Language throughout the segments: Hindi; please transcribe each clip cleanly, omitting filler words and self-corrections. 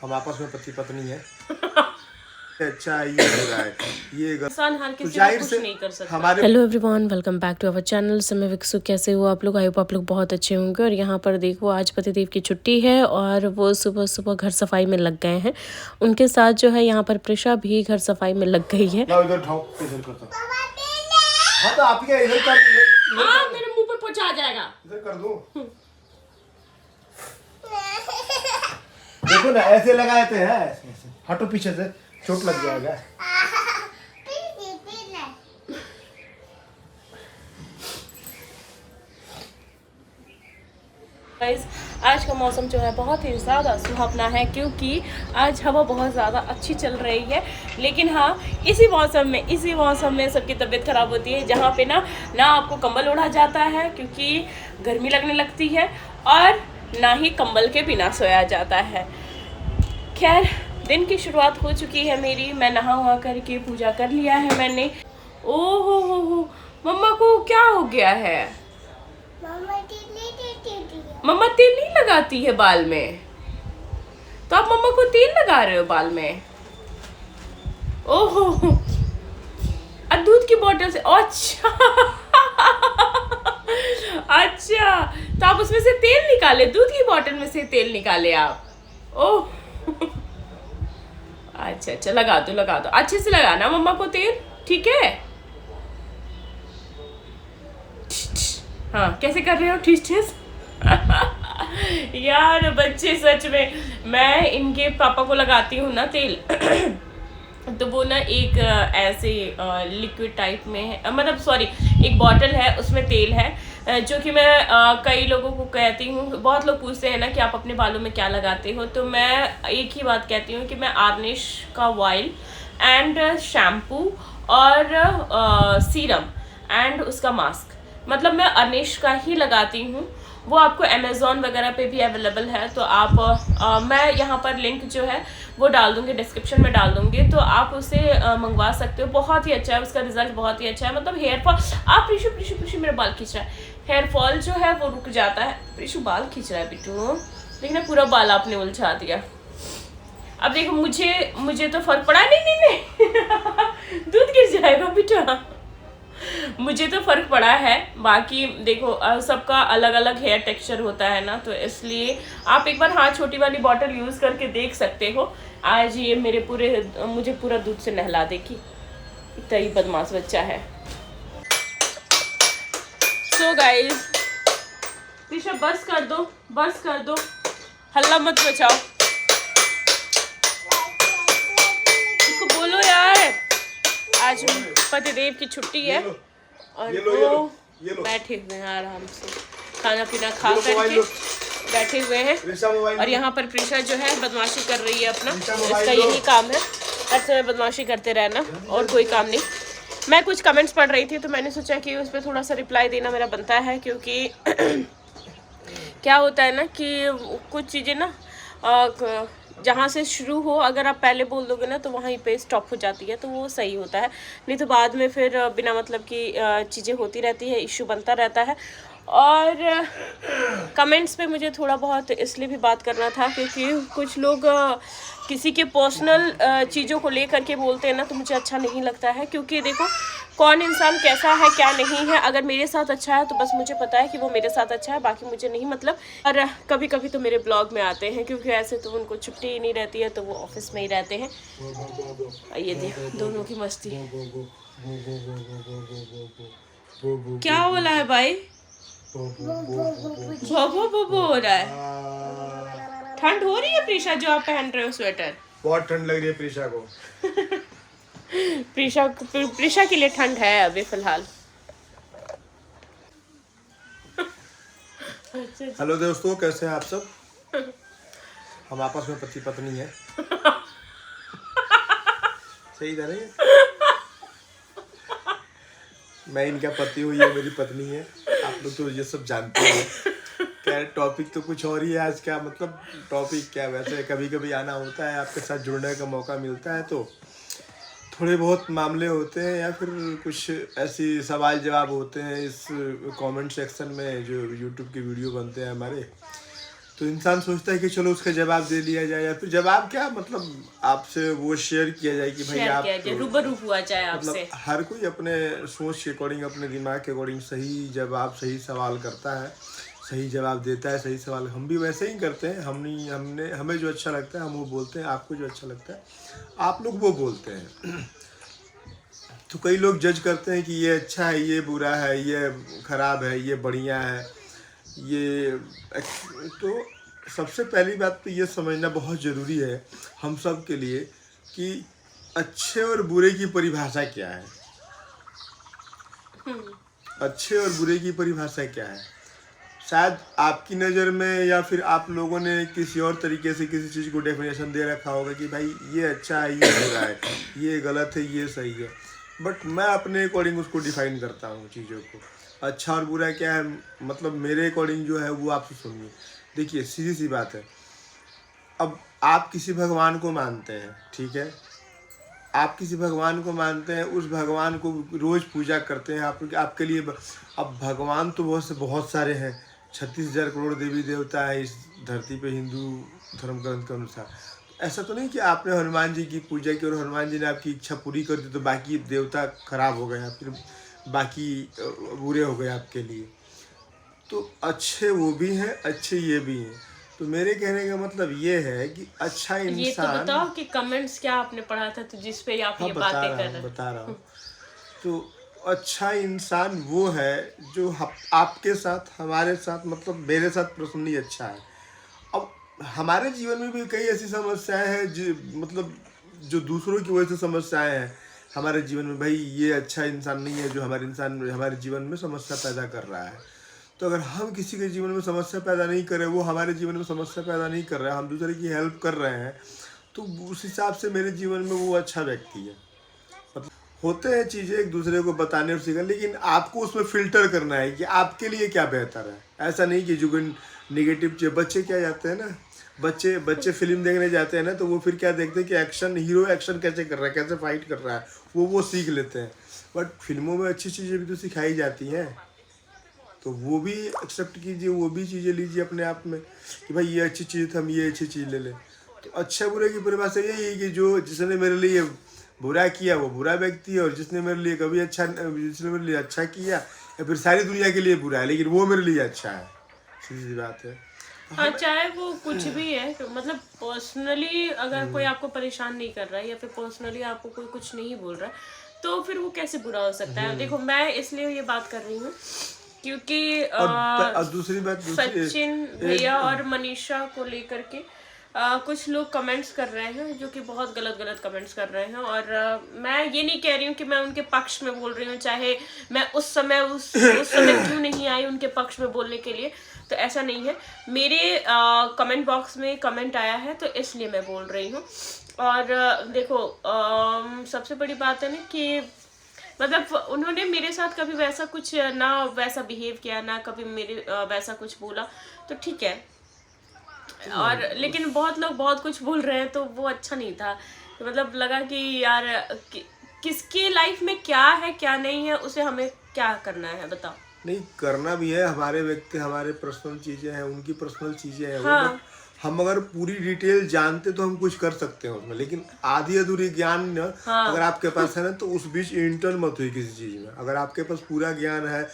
हम आपस में पति पत्नी है। अच्छा ये हो रहा है, ये इंसान हर किसी को जाहिर कुछ से नहीं कर सकता। हमारे hello everyone, welcome back to our channel समय विकसु। कैसे हो आप लोग? आई होप आप लोग बहुत अच्छे होंगे। और यहाँ पर देखो, आज पतिदेव की छुट्टी है और वो सुबह सुबह घर सफाई में लग गए हैं। उनके साथ जो है यहाँ पर प्रिशा भी घर सफाई में लग गई है। इधर उठाओ, इधर करता हूं। हाँ तो आप क्या इधर कर, हाँ, मेरे मुंह पे पहुंचा जाएगा। इधर कर दूं। देखो ना, ऐसे लगाते हैं, ऐसे हटो पीछे से, चोट लग जाएगा। गाइस, आज का मौसम जो है बहुत ही ज़्यादा सुहावना है, क्योंकि आज हवा बहुत ज़्यादा अच्छी चल रही है। लेकिन हाँ, इसी मौसम में सबकी तबीयत ख़राब होती है, जहाँ पे ना आपको कंबल ओढ़ा जाता है क्योंकि गर्मी लगने लगती है, और ना ही कंबल के बिना सोया जाता है। खैर, दिन की शुरुआत हो चुकी है मेरी। मैं नहा वहा करके पूजा कर लिया है मैंने। ओहो हो, मम्मा को क्या हो गया है? मम्मा तेल नहीं लगाती है बाल में, तो आप मम्मा को तेल लगा रहे हो बाल में? ओहो, और दूध की बोतल से? अच्छा अच्छा, तो आप उसमें से तेल निकाले, दूध की बोतल में से तेल निकाले आप? ओह अच्छा, लगा दो अच्छे से लगाना मम्मा को तेल, ठीक है? हाँ, कैसे कर रहे हो? ठीक यार बच्चे, सच में मैं इनके पापा को लगाती हूँ ना तेल तो वो ना एक ऐसे लिक्विड टाइप में है, मतलब सॉरी, एक बॉटल है, उसमें तेल है, जो कि मैं कई लोगों को कहती हूँ। बहुत लोग पूछते हैं ना कि आप अपने बालों में क्या लगाते हो, तो मैं एक ही बात कहती हूँ कि मैं आर्निश का ऑयल एंड शैम्पू और सीरम एंड उसका मास्क, मतलब मैं अर्निश का ही लगाती हूँ। वो आपको अमेज़ॉन वगैरह पे भी अवेलेबल है, तो आप मैं यहाँ पर लिंक जो है वो डाल दूँगी, डिस्क्रिप्शन में डाल दूँगी, तो आप उसे मंगवा सकते हो। बहुत ही अच्छा है, उसका रिजल्ट बहुत ही अच्छा है। मतलब हेयर फॉल, आप प्रिशु मेरा बाल खींच रहा है, हेयर फॉल जो है वो रुक जाता है। प्रिशु बाल खींच रहा है बिट्टू, देखना पूरा बाल आपने उलझा दिया। अब देखो, मुझे तो फर्क पड़ा नहीं दूध गिर जाएगा बेटा। मुझे तो फर्क पड़ा है, बाकी देखो सबका अलग अलग हेयर टेक्सचर होता है ना, तो इसलिए आप एक बार हाँ छोटी वाली बॉटल यूज करके देख सकते हो। आज ये मुझे पूरा दूध से नहला देगी, इतना ही बदमाश बच्चा है। सो गाइस, प्रिशा बस कर दो, हल्ला मत बचाओ। इसको बोलो यार, आज पतिदेव की छुट्टी है और वो बैठे हुए हैं आराम से, खाना पीना खा करके बैठे हुए हैं। और यहाँ पर प्रिशा जो है बदमाशी कर रही है अपना, इसका यही काम है, हर समय बदमाशी करते रहना और कोई काम नहीं। मैं कुछ कमेंट्स पढ़ रही थी, तो मैंने सोचा कि उस पर थोड़ा सा रिप्लाई देना मेरा बनता है, क्योंकि क्या होता है ना कि कुछ चीज़ें ना जहाँ से शुरू हो, अगर आप पहले बोल दोगे ना तो वहीं पे स्टॉप हो जाती है, तो वो सही होता है। नहीं तो बाद में फिर बिना मतलब की चीज़ें होती रहती है, इश्यू बनता रहता है। और कमेंट्स पे मुझे थोड़ा बहुत इसलिए भी बात करना था, क्योंकि कुछ लोग किसी के पर्सनल चीज़ों को लेकर के बोलते हैं ना, तो मुझे अच्छा नहीं लगता है। क्योंकि देखो, कौन इंसान कैसा है क्या नहीं है, अगर मेरे साथ अच्छा है तो बस मुझे पता है कि वो मेरे साथ अच्छा है, बाकी मुझे नहीं मतलब। और कभी कभी तो मेरे ब्लॉग में आते हैं, क्योंकि ऐसे तो उनको छुट्टी ही नहीं रहती है, तो वो ऑफिस में ही रहते हैं। ये देखो दोनों की मस्ती। क्या बोला है भाई? भो हो रहा है। ठंड हो रही है प्रिशा, जो आप पहन रहे हो स्वेटर? बहुत ठंड लग रही है प्रिशा को। प्रिशा के लिए ठंड है अभी फिलहाल। हेलो दोस्तों, कैसे हैं आप सब? हम आपस में पति पत्नी है। सही था नहीं? मैं इनका पति हूँ, ये मेरी पत्नी है। आप लोग तो ये सब जानते हैं। क्या टॉपिक तो कुछ और ही है आज का, मतलब टॉपिक क्या, वैसे कभी कभी आना होता है, आपके साथ जुड़ने का मौका मिलता है, तो थोड़े बहुत मामले होते हैं या फिर कुछ ऐसी सवाल जवाब होते हैं इस कमेंट सेक्शन में, जो यूट्यूब के वीडियो बनते हैं हमारे, तो इंसान सोचता है कि चलो उसका जवाब दे लिया जाए, या फिर जवाब क्या मतलब आपसे वो शेयर किया जाए कि भाई शेयर आप किया जाए, रूबरू हुआ जाए आपसे। मतलब हर कोई अपने सोच के अकॉर्डिंग, अपने दिमाग के अकॉर्डिंग सही जवाब, सही सवाल करता है, सही जवाब देता है, सही सवाल। हम भी वैसे ही करते हैं, हमें जो अच्छा लगता है हम वो बोलते हैं, आपको जो अच्छा लगता है आप लोग वो बोलते हैं। तो कई लोग जज करते हैं कि ये अच्छा है, ये बुरा है, ये खराब है, ये बढ़िया है, ये तो सबसे पहली बात तो ये समझना बहुत ज़रूरी है हम सब के लिए कि अच्छे और बुरे की परिभाषा क्या है। अच्छे और बुरे की परिभाषा क्या है? शायद आपकी नज़र में या फिर आप लोगों ने किसी और तरीके से किसी चीज़ को डेफिनेशन दे रखा होगा कि भाई ये अच्छा है, ये बुरा है, ये गलत है, ये सही है। बट मैं अपने अकॉर्डिंग उसको डिफाइन करता हूँ चीज़ों को। अच्छा और बुरा क्या है, मतलब मेरे अकॉर्डिंग जो है वो आपसे सुनिए। देखिए सीधी सी बात है, अब आप किसी भगवान को मानते हैं, ठीक है, आप किसी भगवान को मानते हैं, उस भगवान को रोज़ पूजा करते हैं, आपके लिए अब भगवान तो बहुत सारे हैं, 36,000 करोड़ देवी देवता है इस धरती पे हिंदू धर्म ग्रंथ के अनुसार। ऐसा तो नहीं कि आपने हनुमान जी की पूजा की और हनुमान जी ने आपकी इच्छा पूरी कर दी तो बाकी देवता खराब हो गए, फिर बाकी बुरे हो गए आपके लिए। तो अच्छे वो भी हैं, अच्छे ये भी हैं। तो मेरे कहने का मतलब ये है कि अच्छा ये तो इंसान, बताओ कि कमेंट्स क्या आपने पढ़ा था तो जिस पे आप हाँ ये बातें कर रहे हैं। बता रहा हूँ। तो अच्छा इंसान वो है जो आपके साथ, हमारे साथ, मतलब मेरे साथ पर्सनली अच्छा है। अब हमारे जीवन में भी कई ऐसी समस्याएं हैं जो मतलब जो दूसरों की वजह से समस्याएं हैं हमारे जीवन में। भाई ये अच्छा इंसान नहीं है जो हमारे जीवन में समस्या पैदा कर रहा है। तो अगर हम किसी के जीवन में समस्या पैदा नहीं कर रहे, वो हमारे जीवन में समस्या पैदा नहीं कर रहा है, हम दूसरे की हेल्प कर रहे हैं, तो उस हिसाब से मेरे जीवन में वो अच्छा व्यक्ति है। मतलब होते हैं चीज़ें एक दूसरे को बताने और सीखने, लेकिन आपको उसमें फिल्टर करना है कि आपके लिए क्या बेहतर है। ऐसा नहीं कि जो निगेटिव चीज़, बच्चे क्या जाते हैं ना, बच्चे फिल्म देखने जाते हैं ना, तो वो फिर क्या देखते हैं कि हीरो एक्शन कैसे कर रहा है, कैसे फाइट कर रहा है, वो सीख लेते हैं। बट फिल्मों में अच्छी चीज़ें भी तो सिखाई जाती हैं, तो वो भी एक्सेप्ट कीजिए, वो भी चीज़ें लीजिए अपने आप में कि भाई ये अच्छी चीज़, हम ये अच्छी चीज़ ले लें। तो अच्छा बुरे की परिभाषा यही है कि जिसने मेरे लिए बुरा किया वो बुरा व्यक्ति है, और जिसने मेरे लिए जिसने मेरे लिए अच्छा किया या फिर सारी दुनिया के लिए बुरा है लेकिन वो मेरे लिए अच्छा है। सीधी बात है। हाँ, चाहे वो कुछ भी है, मतलब पर्सनली अगर कोई आपको परेशान नहीं कर रहा है या फिर पर्सनली आपको कोई कुछ नहीं बोल रहा है तो फिर वो कैसे बुरा हो सकता है। देखो मैं इसलिए ये बात कर रही हूँ क्योंकि और दूसरी बात, सचिन भैया और मनीषा को लेकर के कुछ लोग कमेंट्स कर रहे हैं जो कि बहुत गलत कमेंट्स कर रहे हैं। और मैं ये नहीं कह रही हूँ कि मैं उनके पक्ष में बोल रही हूँ, चाहे मैं उस समय क्यों नहीं आई उनके पक्ष में बोलने के लिए, तो ऐसा नहीं है। मेरे कमेंट बॉक्स में कमेंट आया है तो इसलिए मैं बोल रही हूँ। और देखो सबसे बड़ी बात है ना कि मतलब उन्होंने मेरे साथ कभी वैसा कुछ ना वैसा बिहेव किया, ना कभी मेरे वैसा कुछ बोला, तो ठीक है। और लेकिन बहुत लोग बहुत कुछ बोल रहे हैं तो वो अच्छा नहीं था। तो मतलब लगा कि यार किसकी लाइफ में क्या है क्या नहीं है उसे हमें क्या करना है, बताओ। नहीं करना भी है, हमारे व्यक्ति, हमारे पर्सनल चीज़ें हैं, उनकी पर्सनल चीज़ें हैं। हाँ। वो हम अगर पूरी डिटेल जानते तो हम कुछ कर सकते हैं उसमें, लेकिन आधी अधूरी ज्ञान न अगर आपके पास है ना तो उस बीच इंटर मत हुई किसी चीज़ में। अगर आपके पास पूरा ज्ञान है,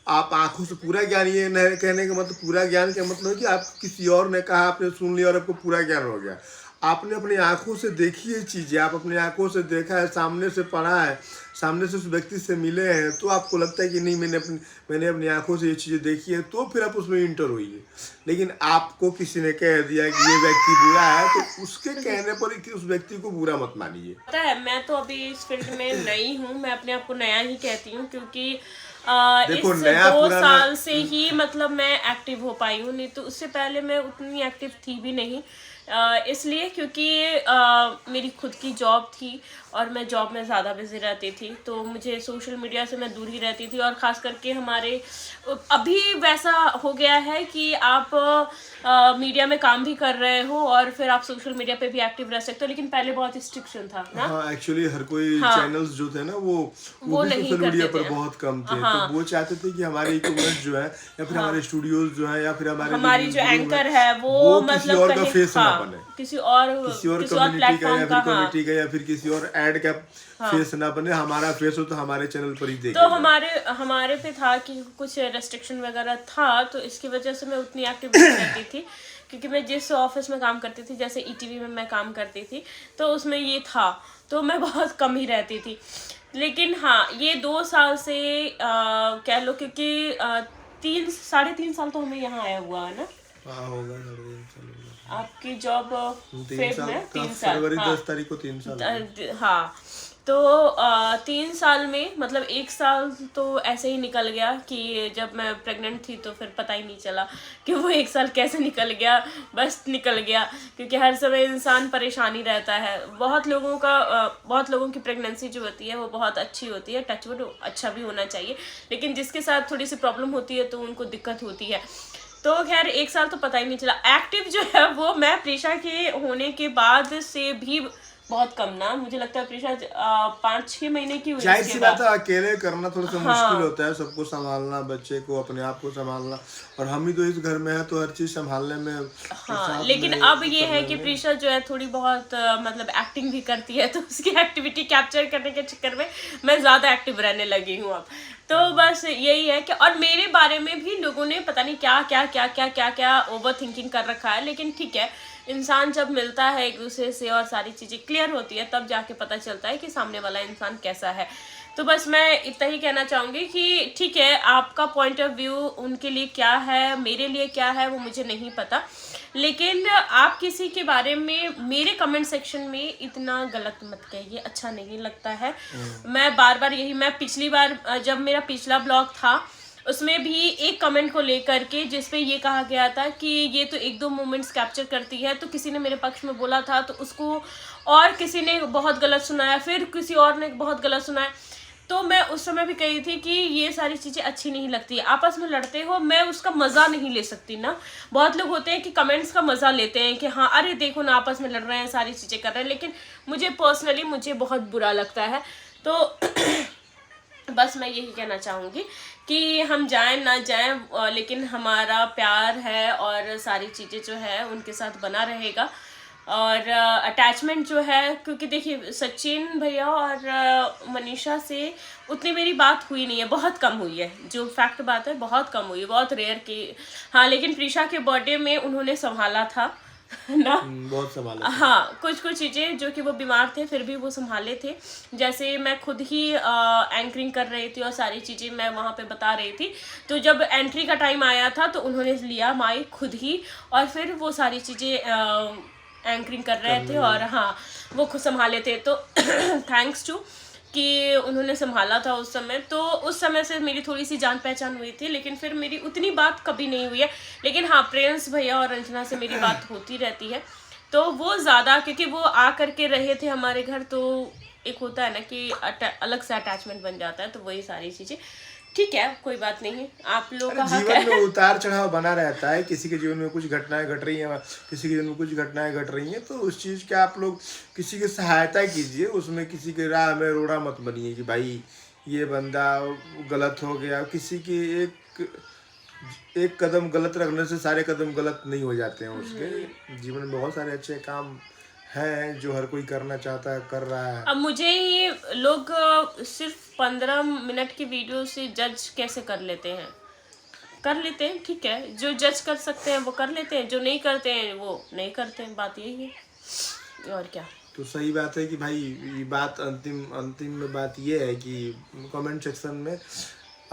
आप आंखों से पूरा ज्ञान, ये नहीं कहने का मतलब पूरा ज्ञान का मतलब कि आप किसी और ने कहा आपने सुन लिया और आपको पूरा ज्ञान हो गया। आपने अपनी आंखों से देखी है चीज़ें, आप अपनी आंखों से देखा है, सामने से पढ़ा है, सामने से उस व्यक्ति से मिले हैं, तो आपको लगता है कि नहीं मैंने अपनी आंखों से ये चीज़ें देखी है, तो फिर आप उसमें इंटर हुई है। लेकिन आपको किसी ने कह दिया कि ये व्यक्ति बुरा है तो उसके कहने पर कि उस व्यक्ति को बुरा मत मानिए। पता है मैं तो अभी इस फील्ड में नई हूँ, मैं अपने आप को नया ही कहती हूँ क्योंकि देखो, इस नया 2 साल से ही मतलब मैं एक्टिव हो पाई हूँ, नहीं तो उससे पहले मैं उतनी एक्टिव थी भी नहीं। इसलिए क्योंकि मेरी खुद की जॉब थी और मैं जॉब में ज़्यादा बिजी रहती थी, तो मुझे सोशल मीडिया से मैं दूर ही रहती थी। और ख़ास करके हमारे अभी वैसा हो गया है कि आप मीडिया में काम भी कर रहे हो और फिर आप सोशल मीडिया पे भी एक्टिव रह सकते हो, लेकिन पहले बहुत रिस्ट्रिक्शन था ना। हाँ, एक्चुअली हर कोई चैनल्स जो थे ना वो भी नहीं सोशल मीडिया करते पर थे। बहुत कम थे। तो वो चाहते थे कि हमारे इक्विपमेंट जो है या फिर हमारे स्टूडियोज जो है या फिर हमारी जो एंकर है वो किसी मतलब और का कहीं फेस ना बने, किसी और कम्युनिटी का या फिर कम्युनिटी का या फिर किसी और ऐड का फेस ना बने। हमारा फेस हो तो हमारे चैनल पर ही देखे। तो हमारे पे था कि कुछ रेस्ट्रिक्शन वगैरह था, तो इसकी वजह से मैं उतनी एक्टिव नहीं रहती थी, क्योंकि मैं जिस ऑफिस में काम करती थी, जैसे ईटीवी में मैं काम करती थी, तो उसमें ये था, तो मैं बहुत कम ही रहती थी। लेकिन हाँ, ये 2 साल से कह लो, क्योंकि 3-3.5 साल तो हमें यहाँ आया हुआ है ना। हाँ, होगा 3.5 साल होगा। आपकी जॉब फेब में 3 साल, फरवरी 10 तारीख को 3 साल। हाँ, तो 3 साल में मतलब 1 साल तो ऐसे ही निकल गया कि जब मैं प्रेग्नेंट थी तो फिर पता ही नहीं चला कि वो 1 साल कैसे निकल गया, बस निकल गया। क्योंकि हर समय इंसान परेशानी रहता है। बहुत लोगों की प्रेगनेंसी जो होती है वो बहुत अच्छी होती है, टचवुड अच्छा भी होना चाहिए, लेकिन जिसके साथ थोड़ी सी प्रॉब्लम होती है तो उनको दिक्कत होती है। तो खैर 1 साल तो पता ही नहीं चला। एक्टिव जो है वो मैं प्रीशा के होने के बाद से भी बहुत कम ना, मुझे लगता है प्रीशा 5-6 महीने की हुई। जाहिर सी बात है, अकेले करना थोड़ा सा मुश्किल होता है, सबको संभालना, बच्चे को, अपने आप को संभालना, और हम ही तो इस घर में है तो हर चीज संभालने में। हाँ, लेकिन अब ये है कि प्रीशा जो है थोड़ी बहुत मतलब एक्टिंग भी करती है, तो उसकी एक्टिविटी कैप्चर करने के चक्कर में मैं ज़्यादा एक्टिव रहने लगी हूँ अब। तो बस यही है कि, और मेरे बारे में भी लोगों ने पता नहीं क्या क्या क्या क्या क्या क्या ओवर थिंकिंग कर रखा है, लेकिन ठीक है, इंसान जब मिलता है एक दूसरे से और सारी चीज़ें क्लियर होती है, तब जाके पता चलता है कि सामने वाला इंसान कैसा है। तो बस मैं इतना ही कहना चाहूँगी कि ठीक है, आपका पॉइंट ऑफ व्यू उनके लिए क्या है, मेरे लिए क्या है, वो मुझे नहीं पता, लेकिन आप किसी के बारे में मेरे कमेंट सेक्शन में इतना गलत मत कहिए, अच्छा नहीं लगता है। मैं बार बार यही, मैं पिछली बार जब मेरा पिछला ब्लॉग था उसमें भी एक कमेंट को लेकर के जिसपे ये कहा गया था कि ये तो 1-2 मोमेंट्स कैप्चर करती है, तो किसी ने मेरे पक्ष में बोला था, तो उसको और किसी ने बहुत गलत सुनाया, फिर किसी और ने बहुत गलत सुनाया। तो मैं उस समय भी कही थी कि ये सारी चीज़ें अच्छी नहीं लगती, आपस में लड़ते हो, मैं उसका मज़ा नहीं ले सकती ना। बहुत लोग होते हैं कि कमेंट्स का मज़ा लेते हैं कि हाँ अरे देखो ना, आपस में लड़ रहे हैं, सारी चीज़ें कर रहे हैं, लेकिन मुझे पर्सनली मुझे बहुत बुरा लगता है। तो बस मैं यही कहना चाहूँगी कि हम जाएं ना जाएं, लेकिन हमारा प्यार है और सारी चीज़ें जो है उनके साथ बना रहेगा। और अटैचमेंट जो है, क्योंकि देखिए सचिन भैया और मनीषा से उतनी मेरी बात हुई नहीं है, बहुत कम हुई है, जो फैक्ट बात है, बहुत कम हुई है, बहुत रेयर की। हाँ, लेकिन प्रीशा के बर्थडे में उन्होंने संभाला था ना, बहुत संभाला। हाँ, कुछ चीज़ें जो कि वो बीमार थे फिर भी वो संभाले थे। जैसे मैं खुद ही एंकरिंग कर रही थी और सारी चीज़ें मैं वहाँ पे बता रही थी, तो जब एंट्री का टाइम आया था तो उन्होंने लिया माइक खुद ही और फिर वो सारी चीज़ें एंकरिंग कर रहे थे और हाँ वो खुद संभाले थे। तो थैंक्स टू कि उन्होंने संभाला था उस समय। तो उस समय से मेरी थोड़ी सी जान पहचान हुई थी, लेकिन फिर मेरी उतनी बात कभी नहीं हुई है। लेकिन हाँ, प्रिंस भैया और रंजना से मेरी बात होती रहती है, तो वो ज़्यादा, क्योंकि वो आ करके रहे थे हमारे घर, तो एक होता है ना कि अलग से अटैचमेंट बन जाता है। तो वही सारी चीज़ें, ठीक है, कोई बात नहीं, आप लोग का हक है। जीवन में उतार चढ़ाव बना रहता है, किसी के जीवन में कुछ घटनाएं घट रही हैं, किसी के जीवन में कुछ घटनाएं घट रही हैं, तो उस चीज़ के आप लोग किसी की सहायता कीजिए, उसमें किसी के राह में रोड़ा मत बनिए कि भाई ये बंदा गलत हो गया। किसी की एक कदम गलत रखने से सारे कदम गलत नहीं हो जाते हैं। उसके जीवन में बहुत सारे अच्छे काम है जो हर कोई करना चाहता है, कर रहा है। अब मुझे ही लोग सिर्फ 15 मिनट की वीडियो से जज कैसे कर लेते हैं, ठीक है, जो जज कर सकते हैं वो कर लेते हैं, जो नहीं करते हैं वो नहीं करते हैं, बात यही है और क्या। तो सही बात है कि भाई ये बात अंतिम में बात ये है कि कमेंट सेक्शन में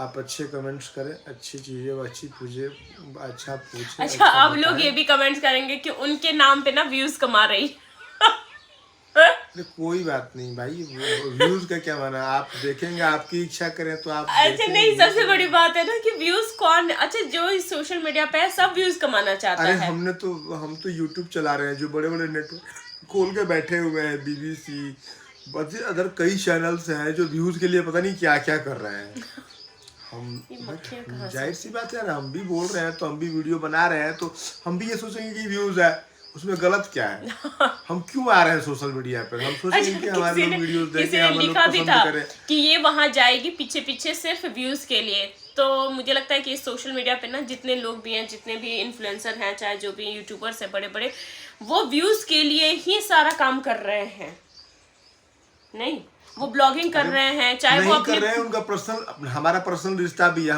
आप अच्छे कमेंट्स करें, अच्छी चीज़ें अच्छी पूछें, अच्छा पूछें। अच्छा, अब लोग ये भी कमेंट्स करेंगे कि उनके नाम पे ना व्यूज कमा रही अरे कोई बात नहीं भाई, व्यूज का क्या माना, आप देखेंगे, आपकी इच्छा करें तो आप अच्छा देखेंगे। नहीं, सबसे बड़ी बात है ना कि व्यूज कौन, अच्छा जो इस सोशल मीडिया पे है सब व्यूज कमाना चाहता अरे है। हम तो यूट्यूब चला रहे हैं, जो बड़े बड़े नेटवर्क खोल के बैठे हुए हैं, BBC अदर कई चैनल्स हैं जो व्यूज के लिए पता नहीं क्या क्या कर रहे हैं। हम जाहिर सी बात है ना, हम भी बोल रहे हैं तो हम भी वीडियो बना रहे हैं तो हम भी ये सोचेंगे कि व्यूज है, उसमें गलत क्या है। हम क्यों आ रहे हैं सोशल मीडिया पे, हम सोचेंगे कि हमारे लोग वीडियोस देखें, हमारे लोग लिखा भी पसंद था करें कि ये वहां जाएगी पीछे पीछे सिर्फ व्यूज के लिए। तो मुझे लगता है कि सोशल मीडिया पे ना जितने लोग भी हैं, जितने भी इन्फ्लुएंसर हैं, चाहे जो भी यूट्यूबर्स हैं बड़े बड़े, वो व्यूज के लिए ही सारा काम कर रहे हैं। नहीं, वो ब्लॉगिंग कर रहे हैं, चाहे वो नहीं कर रहे हैं, उनका पर्सनल, हमारा पर्सनल रिश्ता भी है।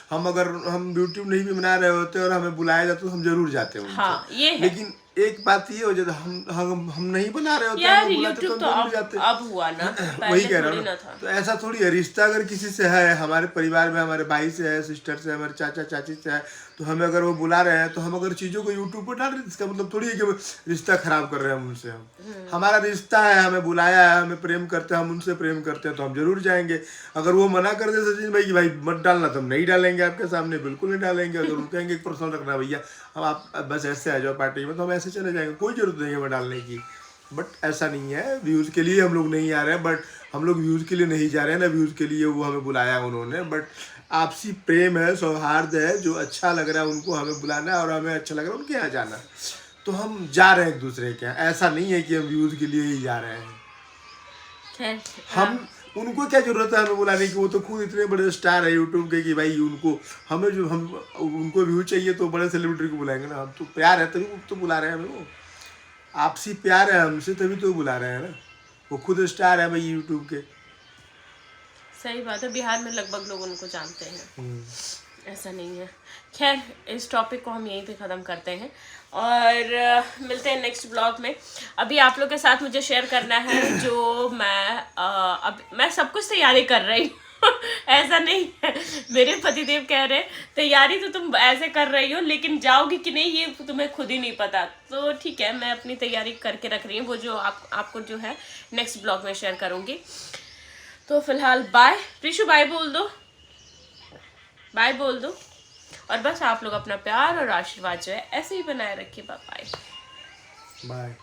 हम अगर हम यूट्यूब नहीं भी बना रहे होते और हमें बुलाया जाता तो हम जरूर जाते हैं। हाँ ये है। लेकिन एक बात ये हो जाता, हम नहीं बना रहे होते, यार हमें बुलाते यूट्यूब तो तो हम जरूर जाते। अब हुआ ना, वही पहले कह रहा थोड़ी हूँ ना ना, था। तो ऐसा थोड़ी है। रिश्ता अगर किसी से है, हमारे परिवार में हमारे भाई से है, सिस्टर से, हमारे चाचा चाची से है, तो हमें अगर वो बुला रहे हैं तो हम अगर चीज़ों को यूट्यूब पर डाल रहे हैं, इसका मतलब थोड़ी है कि रिश्ता खराब कर रहे हैं हम उनसे। हमारा रिश्ता है, हमें बुलाया है, हमें प्रेम करते हैं, हम उनसे प्रेम करते हैं तो हम जरूर जाएंगे। अगर वो मना कर दे सचिन भाई कि भाई मत डालना, तो हम नहीं डालेंगे आपके सामने, बिल्कुल नहीं डालेंगे। अगर वो कहेंगे पर्सनल रखना भैया, हम आप बस ऐसे आ जाओ पार्टी में, तो हम ऐसे चले जाएंगे, कोई जरूरत नहीं है हमें डालने की। बट ऐसा नहीं है, व्यूज़ के लिए हम लोग नहीं आ रहे हैं, बट हम लोग व्यूज़ के लिए नहीं जा रहे हैं ना, व्यूज़ के लिए वो हमें बुलाया उन्होंने। बट आपसी प्रेम है, सौहार्द है, जो अच्छा लग रहा है उनको हमें बुलाना है और हमें अच्छा लग रहा है उनके यहाँ जाना, तो हम जा रहे हैं एक दूसरे के यहाँ। ऐसा नहीं है कि हम व्यूज़ के लिए ही जा रहे हैं। खैर, हम उनको क्या जरूरत है हमें बुलाने की, वो तो खुद इतने बड़े स्टार है यूट्यूब के कि भाई उनको हमें जो हम उनको व्यू चाहिए तो बड़े सेलिब्रिटी को बुलाएंगे ना। हम तो प्यार है तभी तो बुला रहे हैं हमें, वो आपसी प्यार है हमसे तभी तो बुला रहे हैं ना। वो खुद स्टार है भाई यूट्यूब के। सही बात है, बिहार में लगभग लोग उनको जानते हैं, ऐसा नहीं है। खैर, इस टॉपिक को हम यहीं पे ख़त्म करते हैं और मिलते हैं नेक्स्ट ब्लॉग में। अभी आप लोग के साथ मुझे शेयर करना है जो अब मैं सब कुछ तैयारी कर रही हूँ। ऐसा नहीं है, मेरे पतिदेव कह रहे तैयारी तो तुम ऐसे कर रही हो, लेकिन जाओगी कि नहीं ये तुम्हें खुद ही नहीं पता। तो ठीक है, मैं अपनी तैयारी करके रख रही हूँ, वो जो आपको जो है नेक्स्ट ब्लॉग में शेयर करूँगी। तो फिलहाल बाय। प्रीशु बाय बोल दो, बाय बोल दो। और बस आप लोग अपना प्यार और आशीर्वाद जो है ऐसे ही बनाए रखिए। Bye bye. बाय।